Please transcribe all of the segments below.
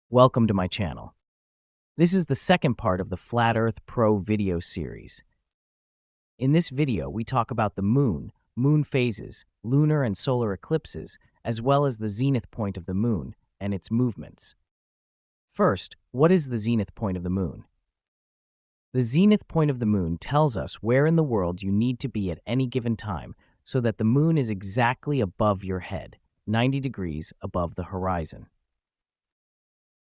Welcome to my channel. This is the second part of the Flat Earth Pro video series. In this video, we talk about the moon, moon phases, lunar and solar eclipses, as well as the zenith point of the moon and its movements. First, what is the zenith point of the moon? The zenith point of the moon tells us where in the world you need to be at any given time so that the moon is exactly above your head, 90 degrees above the horizon.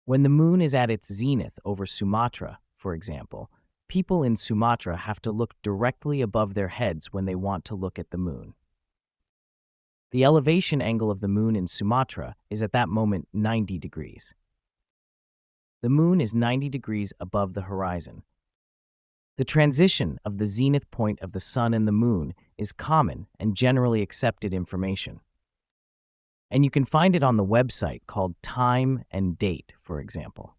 When the moon is at its zenith over Sumatra, for example, people in Sumatra have to look directly above their heads when they want to look at the moon. The elevation angle of the moon in Sumatra is at that moment 90 degrees. The moon is 90 degrees above the horizon. The transition of the zenith point of the sun and the moon is common and generally accepted information. And you can find it on the website called Time and Date, for example.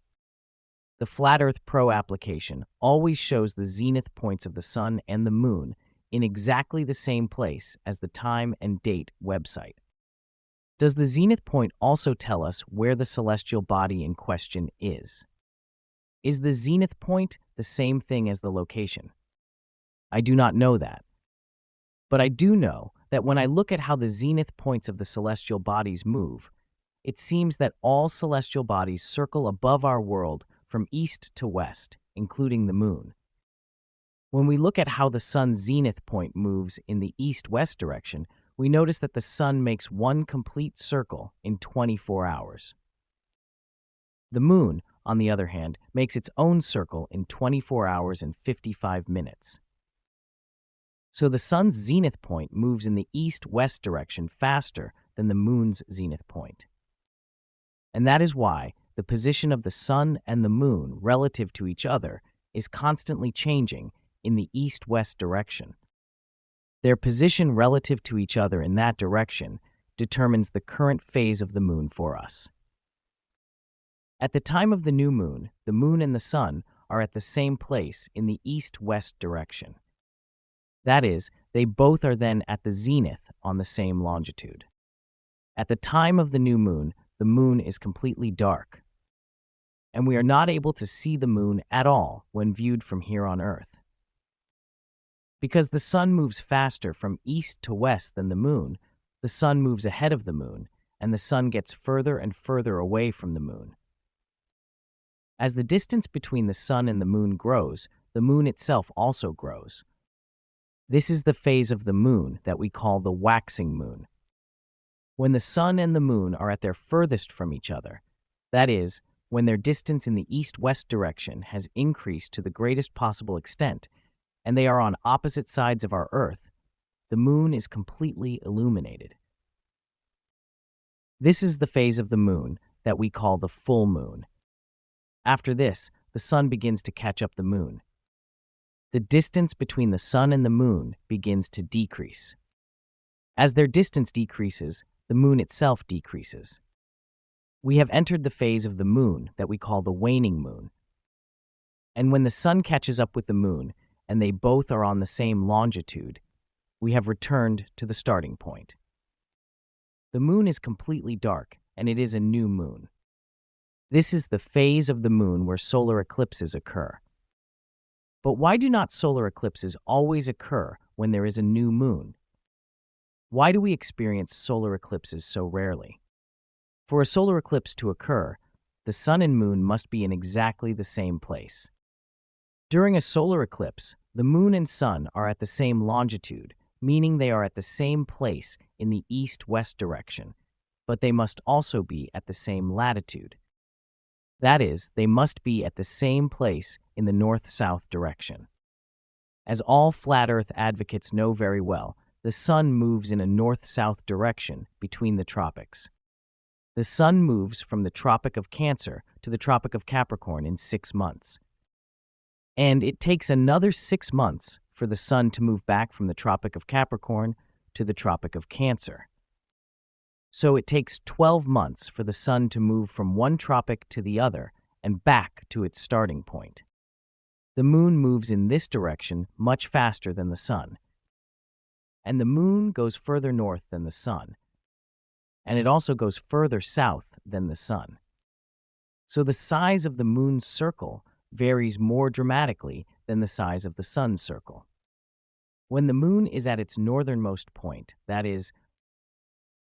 The Flat Earth Pro application always shows the zenith points of the sun and the moon in exactly the same place as the Time and Date website. Does the zenith point also tell us where the celestial body in question is? Is the zenith point the same thing as the location? I do not know that. But I do know that when I look at how the zenith points of the celestial bodies move, it seems that all celestial bodies circle above our world from east to west, including the moon. When we look at how the sun's zenith point moves in the east-west direction, we notice that the sun makes one complete circle in 24 hours. The moon, on the other hand, makes its own circle in 24 hours and 55 minutes. So the sun's zenith point moves in the east-west direction faster than the moon's zenith point. And that is why the position of the sun and the moon relative to each other is constantly changing in the east-west direction. Their position relative to each other in that direction determines the current phase of the moon for us. At the time of the new moon, the moon and the sun are at the same place in the east-west direction. That is, they both are then at the zenith on the same longitude. At the time of the new moon, the moon is completely dark, and we are not able to see the moon at all when viewed from here on Earth. Because the sun moves faster from east to west than the moon, the sun moves ahead of the moon, and the sun gets further and further away from the moon. As the distance between the sun and the moon grows, the moon itself also grows. This is the phase of the moon that we call the waxing moon. When the sun and the moon are at their furthest from each other, that is, when their distance in the east-west direction has increased to the greatest possible extent, and they are on opposite sides of our Earth, the moon is completely illuminated. This is the phase of the moon that we call the full moon. After this, the sun begins to catch up the moon. The distance between the sun and the moon begins to decrease. As their distance decreases, the moon itself decreases. We have entered the phase of the moon that we call the waning moon. And when the sun catches up with the moon, and they both are on the same longitude, we have returned to the starting point. The moon is completely dark, and it is a new moon. This is the phase of the moon where solar eclipses occur. But why do not solar eclipses always occur when there is a new moon? Why do we experience solar eclipses so rarely? For a solar eclipse to occur, the sun and moon must be in exactly the same place. During a solar eclipse, the moon and sun are at the same longitude, meaning they are at the same place in the east-west direction, but they must also be at the same latitude. That is, they must be at the same place in the north-south direction. As all flat Earth advocates know very well, the sun moves in a north-south direction between the tropics. The sun moves from the Tropic of Cancer to the Tropic of Capricorn in 6 months. And it takes another 6 months for the sun to move back from the Tropic of Capricorn to the Tropic of Cancer. So it takes 12 months for the sun to move from one tropic to the other and back to its starting point. The moon moves in this direction much faster than the sun. And the moon goes further north than the sun. And it also goes further south than the sun. So the size of the moon's circle varies more dramatically than the size of the sun's circle. When the moon is at its northernmost point, that is,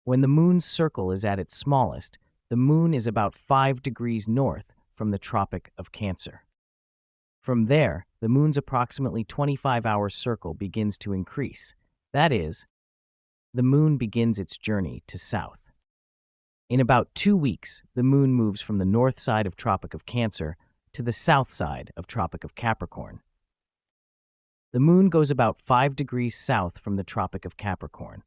when the moon's circle is at its smallest, the moon is about 5 degrees north from the Tropic of Cancer. From there, the moon's approximately 25-hour circle begins to increase. That is, the moon begins its journey to south. In about 2 weeks, the moon moves from the north side of Tropic of Cancer to the south side of Tropic of Capricorn. The moon goes about 5 degrees south from the Tropic of Capricorn.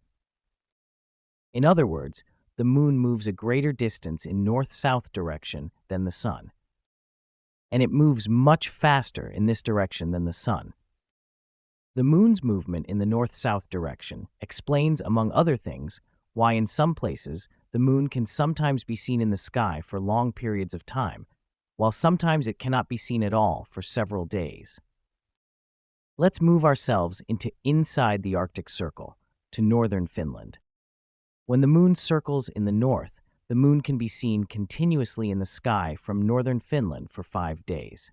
In other words, the moon moves a greater distance in north-south direction than the sun, and it moves much faster in this direction than the sun. The moon's movement in the north-south direction explains, among other things, why in some places the moon can sometimes be seen in the sky for long periods of time, while sometimes it cannot be seen at all for several days. Let's move ourselves inside the Arctic Circle, to northern Finland. When the moon circles in the north, the moon can be seen continuously in the sky from northern Finland for 5 days.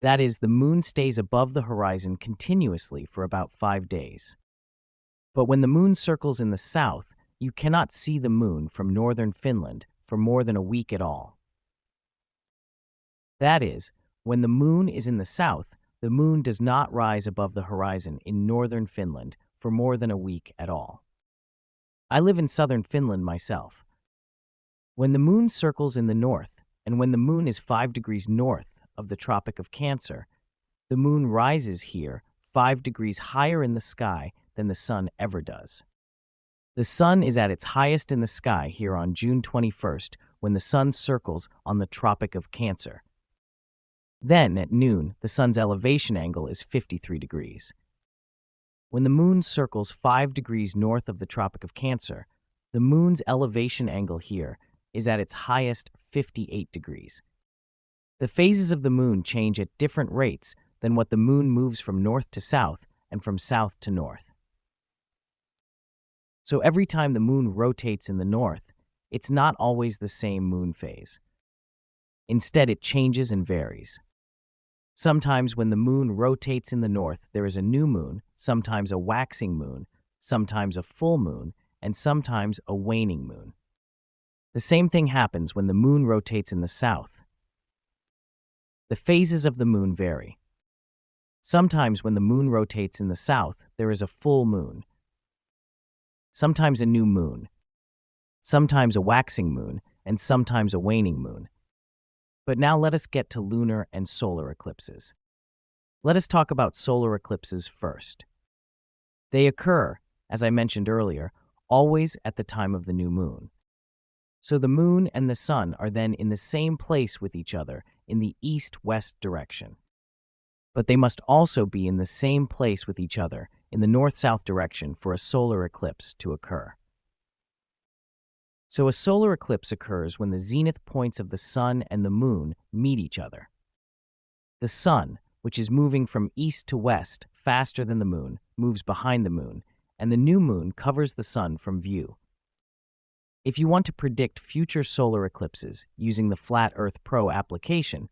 That is, the moon stays above the horizon continuously for about 5 days. But when the moon circles in the south, you cannot see the moon from northern Finland for more than a week at all. That is, when the moon is in the south, the moon does not rise above the horizon in northern Finland for more than a week at all. I live in southern Finland myself. When the moon circles in the north, and when the moon is 5 degrees north of the Tropic of Cancer, the moon rises here 5 degrees higher in the sky than the sun ever does. The sun is at its highest in the sky here on June 21st when the sun circles on the Tropic of Cancer. Then, at noon, the sun's elevation angle is 53 degrees. When the moon circles 5 degrees north of the Tropic of Cancer, the moon's elevation angle here is at its highest 58 degrees. The phases of the moon change at different rates than what the moon moves from north to south and from south to north. So every time the moon rotates in the north, it's not always the same moon phase. Instead, it changes and varies. Sometimes when the moon rotates in the north, there is a new moon, sometimes a waxing moon, sometimes a full moon, and sometimes a waning moon. The same thing happens when the moon rotates in the south. The phases of the moon vary. Sometimes when the moon rotates in the south, there is a full moon, sometimes a new moon, sometimes a waxing moon, and sometimes a waning moon. But now let us get to lunar and solar eclipses. Let us talk about solar eclipses first. They occur, as I mentioned earlier, always at the time of the new moon. So the moon and the sun are then in the same place with each other in the east-west direction. But they must also be in the same place with each other in the north-south direction for a solar eclipse to occur. So a solar eclipse occurs when the zenith points of the sun and the moon meet each other. The sun, which is moving from east to west faster than the moon, moves behind the moon, and the new moon covers the sun from view. If you want to predict future solar eclipses using the Flat Earth Pro application,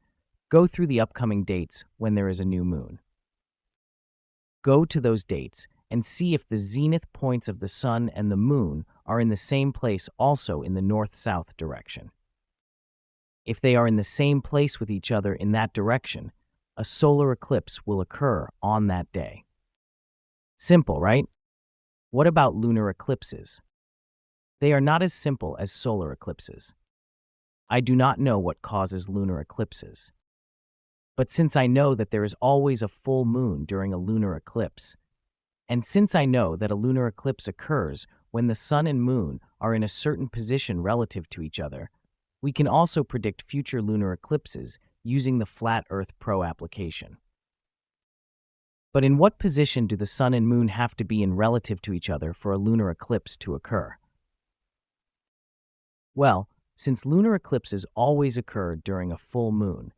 go through the upcoming dates when there is a new moon. Go to those dates and see if the zenith points of the sun and the moon are in the same place also in the north-south direction. If they are in the same place with each other in that direction, a solar eclipse will occur on that day. Simple, right? What about lunar eclipses? They are not as simple as solar eclipses. I do not know what causes lunar eclipses. But since I know that there is always a full moon during a lunar eclipse, and since I know that a lunar eclipse occurs when the sun and moon are in a certain position relative to each other, we can also predict future lunar eclipses using the Flat Earth Pro application. But in what position do the sun and moon have to be in relative to each other for a lunar eclipse to occur? Well, since lunar eclipses always occur during a full moon,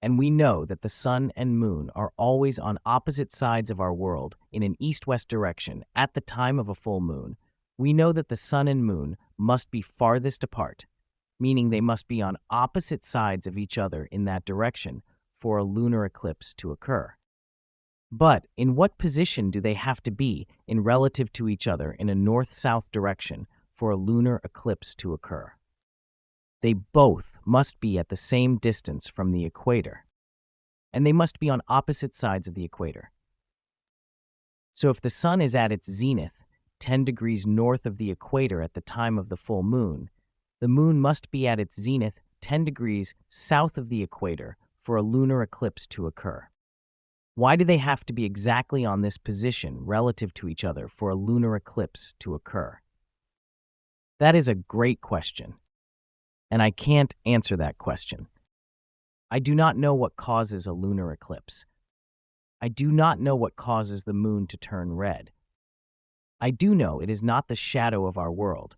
and we know that the sun and moon are always on opposite sides of our world in an east-west direction at the time of a full moon, we know that the sun and moon must be farthest apart, meaning they must be on opposite sides of each other in that direction for a lunar eclipse to occur. But in what position do they have to be in relative to each other in a north-south direction for a lunar eclipse to occur? They both must be at the same distance from the equator, and they must be on opposite sides of the equator. So if the sun is at its zenith, 10 degrees north of the equator at the time of the full moon, the moon must be at its zenith 10 degrees south of the equator for a lunar eclipse to occur. Why do they have to be exactly on this position relative to each other for a lunar eclipse to occur? That is a great question, and I can't answer that question. I do not know what causes a lunar eclipse. I do not know what causes the moon to turn red. I do know it is not the shadow of our world.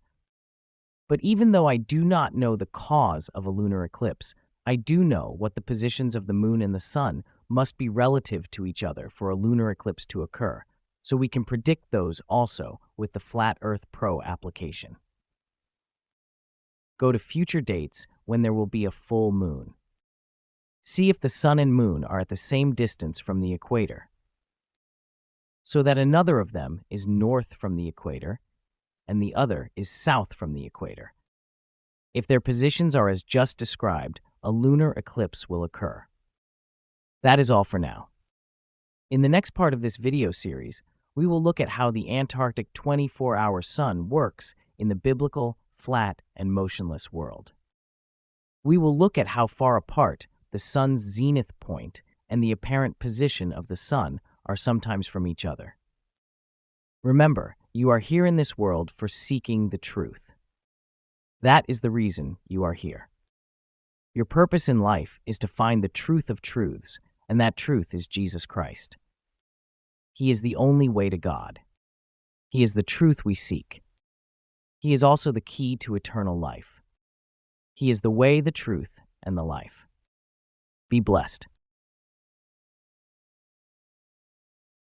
But even though I do not know the cause of a lunar eclipse, I do know what the positions of the moon and the sun must be relative to each other for a lunar eclipse to occur, so we can predict those also with the Flat Earth Pro application. Go to future dates when there will be a full moon. See if the sun and moon are at the same distance from the equator, so that another of them is north from the equator and the other is south from the equator. If their positions are as just described, a lunar eclipse will occur. That is all for now. In the next part of this video series, we will look at how the Antarctic 24-hour sun works in the biblical, flat, and motionless world. We will look at how far apart the sun's zenith point and the apparent position of the sun are sometimes from each other. Remember, you are here in this world for seeking the truth. That is the reason you are here. Your purpose in life is to find the truth of truths, and that truth is Jesus Christ. He is the only way to God. He is the truth we seek. He is also the key to eternal life. He is the way, the truth, and the life. Be blessed.